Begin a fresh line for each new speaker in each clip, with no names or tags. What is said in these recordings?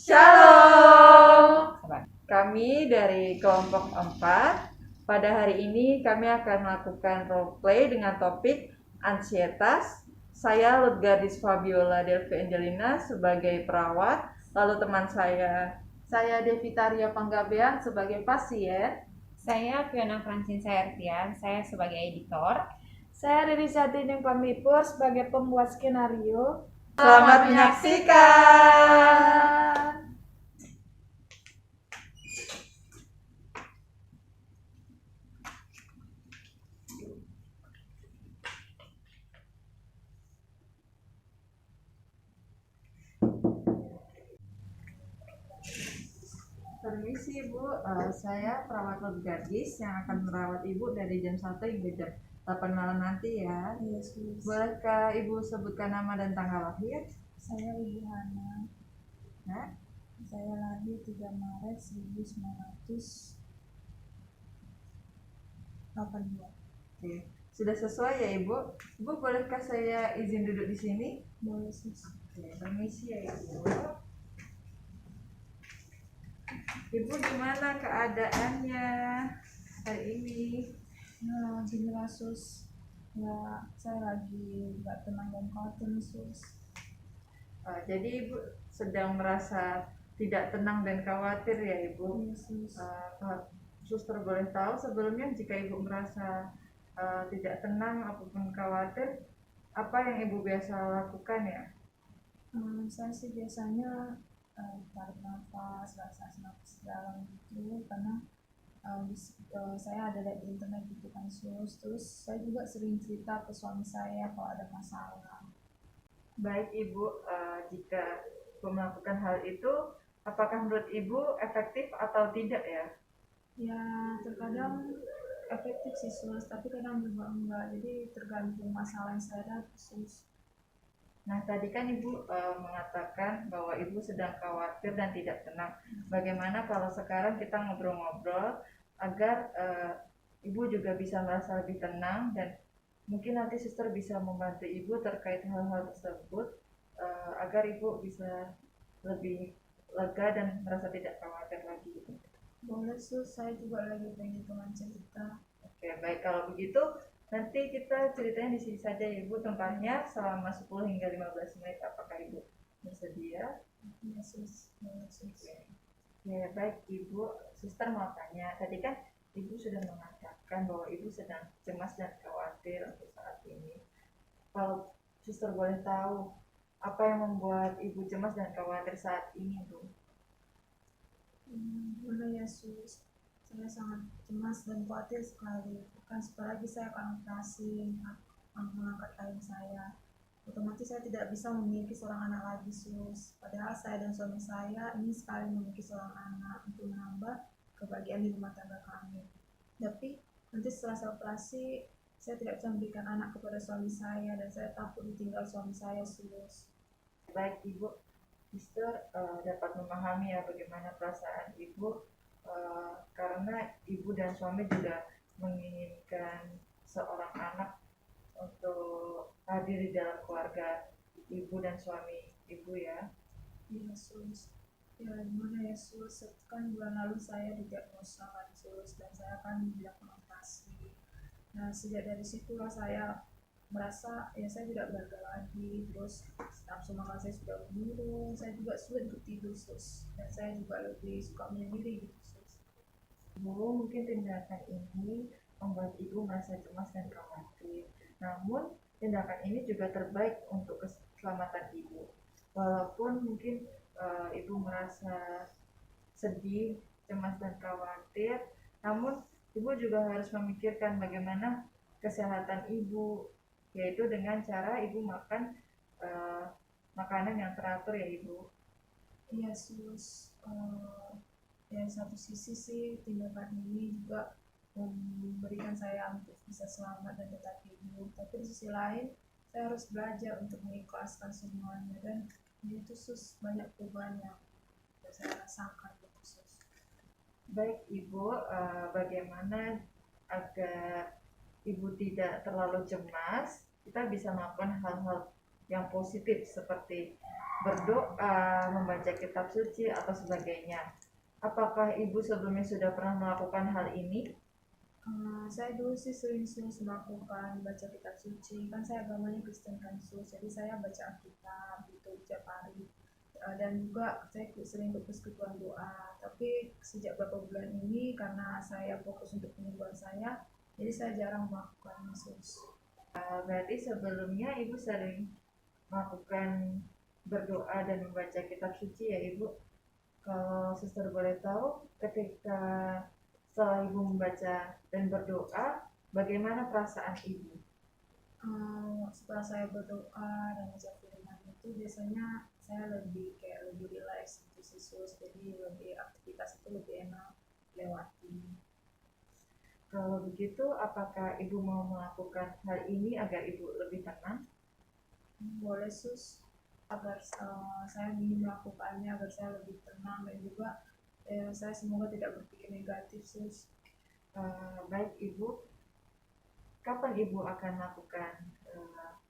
Shalom. Kami dari kelompok 4. Pada hari ini kami akan melakukan role play dengan topik ansietas. Saya Ludgardis Fabiola Delvi Angelina sebagai perawat, lalu teman saya Devitaria Panggabean sebagai pasien.
Saya Fiona Francine Saertian, saya sebagai editor.
Saya Riri Satining Pamipur sebagai pembuat skenario.
Selamat menyaksikan. Permisi Ibu, saya perawat Ludgardis yang akan merawat Ibu dari jam 1 hingga jam 8 malam nanti ya.
Yes.
Bolehkah Ibu sebutkan nama dan tanggal lahir?
Saya Ibu Hana.
Nah,
Saya lahir 3 Maret 1982.
oke. Sudah sesuai ya Ibu? Ibu bolehkah saya izin duduk di sini?
Boleh sus.
Oke, permisi ya Ibu. Ibu gimana keadaannya hari ini?
Nah, ginilah sus. Ya, saya lagi gak tenang dan khawatir sus.
Jadi Ibu sedang merasa tidak tenang dan khawatir ya Ibu?
Iya sus.
Kalau suster boleh tahu sebelumnya jika Ibu merasa tidak tenang ataupun khawatir, apa yang Ibu biasa lakukan ya?
Saya sih biasanya tarik nafas, rasa nafas dalam gitu, karena saya ada lihat di internet gitu kan sus. Terus saya juga sering cerita ke suami saya kalau ada masalah.
Baik Ibu, jika Ibu melakukan hal itu, apakah menurut Ibu efektif atau tidak ya?
Ya terkadang efektif sih sus, tapi kadang juga enggak, jadi tergantung masalah yang saya hadapi sus.
Nah, tadi kan Ibu mengatakan bahwa Ibu sedang khawatir dan tidak tenang. Bagaimana kalau sekarang kita ngobrol-ngobrol agar Ibu juga bisa merasa lebih tenang dan mungkin nanti suster bisa membantu Ibu terkait hal-hal tersebut agar Ibu bisa lebih lega dan merasa tidak khawatir lagi.
Boleh sus, saya juga lagi pengen teman cerita.
Oke, baik kalau begitu nanti kita ceritanya di sini saja ya Ibu, tempatnya selama 10 hingga 15 menit. Apakah Ibu bersedia?
Iya sus, boleh sus.
Ya baik Ibu, suster mau tanya, tadi kan Ibu sudah mengatakan bahwa Ibu sedang cemas dan khawatir untuk saat ini. Kalau suster boleh tahu, apa yang membuat Ibu cemas dan khawatir saat ini Bu?
Boleh ya sus, saya sangat cemas dan khawatir sekali. Kan sebentar lagi saya akan operasi mengangkat rahim saya. Otomatis saya tidak bisa memiliki seorang anak lagi sus. Padahal saya dan suami saya ingin sekali memiliki seorang anak untuk menambah kebahagiaan di rumah tangga kami. Tapi nanti setelah saya operasi, saya tidak bisa memberikan anak kepada suami saya dan saya takut ditinggal suami saya sus.
Baik Ibu, suster dapat memahami ya bagaimana perasaan Ibu karena Ibu dan suami juga menginginkan seorang anak untuk hadir di dalam keluarga Ibu dan suami Ibu ya.
Iya sus. Ya gimana ya sus, kan bulan lalu saya didiagnosa kan sus, dan saya akan dilakukan operasi. Nah sejak dari situlah saya merasa ya saya tidak berharga lagi, terus nafsu makan saya sudah menurun, saya juga sulit untuk tidur sus, dan saya juga lebih suka menyendiri gitu sus.
Bu, mungkin tindakan ini membuat Ibu merasa cemas dan khawatir. Namun, tindakan ini juga terbaik untuk keselamatan Ibu. Walaupun mungkin Ibu merasa sedih, cemas dan khawatir, namun Ibu juga harus memikirkan bagaimana kesehatan Ibu, yaitu dengan cara Ibu makan makanan yang teratur ya Ibu.
Iya sus. Ya satu sisi sih tindakan ini juga memberikan saya untuk bisa selamat dan tetap hidup, tapi di sisi lain saya harus belajar untuk mengikhlaskan semuanya, dan itu sus banyak perubahan yang saya rasakan gitu sus.
Baik Ibu, bagaimana agar Ibu tidak terlalu cemas, kita bisa melakukan hal-hal yang positif seperti berdoa, membaca kitab suci atau sebagainya. Apakah Ibu sebelumnya sudah pernah melakukan hal ini?
Saya dulu sih sering melakukan baca kitab suci, kan saya agamanya Kristen kan jadi saya baca Alkitab itu tiap hari. Dan juga saya sering ikut persekutuan doa, tapi sejak beberapa bulan ini karena saya fokus untuk penyembuhan saya, jadi saya jarang melakukan Yesus.
Berarti sebelumnya Ibu sering melakukan berdoa dan membaca kitab suci ya Ibu. Kalau suster boleh tahu, ketika setelah Ibu membaca dan berdoa, bagaimana perasaan Ibu?
Setelah saya berdoa dan baca firman itu, biasanya saya lebih relax gitu sih Sus, jadi lebih aktivitas itu lebih enak lewati.
Kalau begitu, apakah Ibu mau melakukan hal ini agar Ibu lebih tenang?
Boleh Sus, agar saya ingin melakukannya agar saya lebih tenang dan juga saya semoga tidak berpikir negatif Sus.
Baik Ibu, kapan Ibu akan melakukan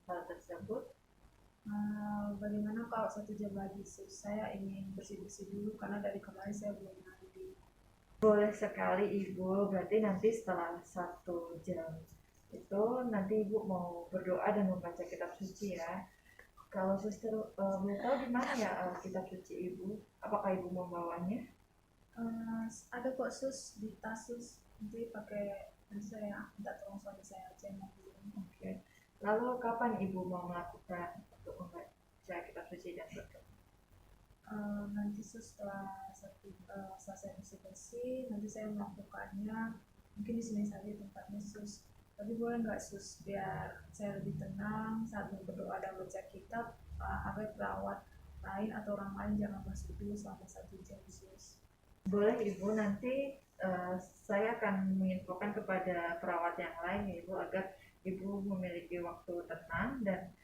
hal tersebut?
Bagaimana kalau 1 jam lagi Sus? Saya ingin bersih-bersih dulu karena dari kemarin saya belum mandi.
Boleh sekali Ibu, berarti nanti setelah 1 jam itu nanti Ibu mau berdoa dan membaca kitab suci ya. Kalau suster boleh tahu di mana ya kitab suci Ibu? Apakah Ibu membawanya?
Ada kok Sus di tas Sus, nanti saya minta tolong suami saya aja yang ambil.
Oke. Lalu kapan Ibu mau melakukan untuk membaca kitab suci dan berdoa?
Nanti Sus setelah saya bersih-bersih, nanti saya melakukannya mungkin di sini saja tempatnya Sus. Tapi boleh nggak Sus, biar saya lebih tenang saat berdoa dan baca kitab, agar perawat lain atau orang lain jangan masuk dulu selama 1 jam Sus.
Boleh Ibu, nanti saya akan menginfokan kepada perawat yang lain ya Ibu, agar Ibu memiliki waktu tenang dan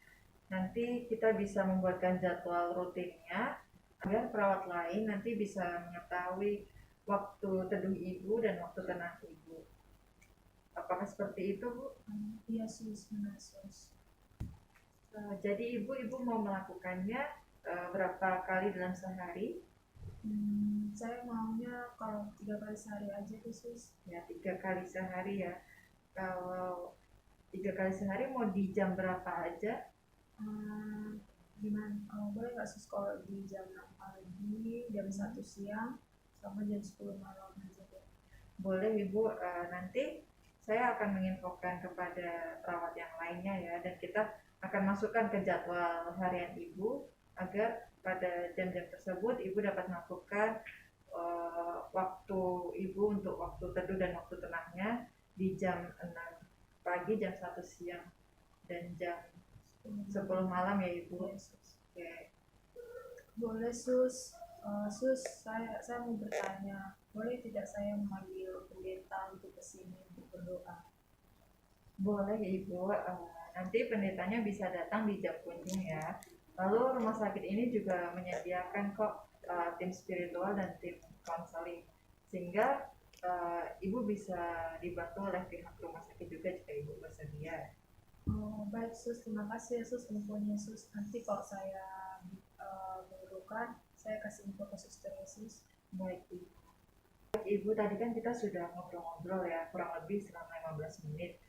nanti kita bisa membuatkan jadwal rutinnya agar perawat lain nanti bisa mengetahui waktu teduh Ibu dan waktu tenang Ibu. Apakah seperti itu Bu?
Iya Sus, benar Sus.
Jadi Ibu mau melakukannya berapa kali dalam sehari?
Saya maunya kalau 3 kali sehari aja tuh Sus.
Ya 3 kali sehari ya. Kalau 3 kali sehari mau di jam berapa aja?
Gimana? Boleh nggak Sus kalau di jam 6 pagi, jam 1 siang, sama jam 10 malam aja deh.
Boleh Ibu, nanti saya akan menginfokan kepada perawat yang lainnya ya, dan kita akan masukkan ke jadwal harian Ibu agar pada jam-jam tersebut Ibu dapat melakukan waktu Ibu untuk waktu teduh dan waktu tenangnya di jam 6 pagi, jam 1 siang, dan jam 10 malam ya Ibu.
Iya, Sus.
Oke.
Boleh Sus. Sus, saya mau bertanya, boleh tidak saya memanggil pendeta untuk kesini untuk berdoa?
Boleh Ibu, nanti pendetanya bisa datang di jam kunjung ya. Lalu rumah sakit ini juga menyediakan kok tim spiritual dan tim konseling, sehingga Ibu bisa dibantu oleh pihak rumah sakit juga jika Ibu bersedia.
Baik Sus, terima kasih ya Sus infonya Sus. Nanti kalau saya memerlukan, saya kasih info ke Suster Yesus.
Baik Ibu. Baik Ibu, tadi kan kita sudah ngobrol-ngobrol ya, kurang lebih selama 15 menit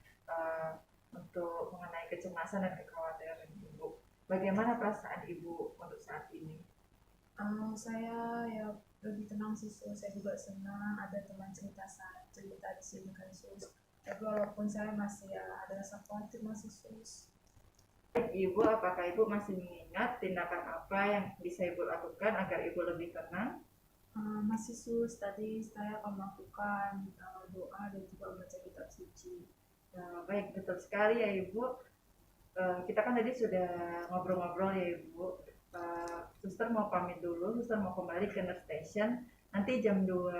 untuk mengenai kecemasan dan kekhawatiran Ibu. Bagaimana perasaan Ibu untuk saat ini?
Saya ya lebih tenang sih Sus. Saya juga senang ada teman cerita di sini kan Sus. Tapi walaupun saya masih ada rasa khawatir masih Sus.
Baik Ibu, apakah Ibu masih mengingat tindakan apa yang bisa Ibu lakukan agar Ibu lebih tenang?
Masih Sus, tadi saya akan melakukan doa dan juga baca kitab suci.
Baik, betul sekali ya Ibu. Kita kan tadi sudah ngobrol-ngobrol ya Ibu. Suster mau pamit dulu, suster mau kembali ke nurse station. Nanti jam 2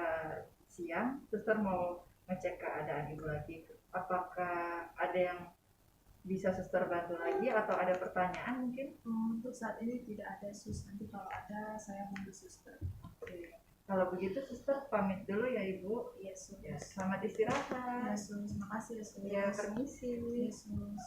siang, suster mau ngecek keadaan Ibu lagi. Apakah ada yang bisa suster bantu lagi atau ada pertanyaan mungkin?
Untuk saat ini tidak ada Sus, nanti kalau ada saya manggil Suster.
Oke. Kalau begitu suster pamit dulu ya Ibu.
Iya Sus.
Ya, selamat istirahat.
Ya Sus, makasih ya Sus.
Ya, permisi.
Iya Sus.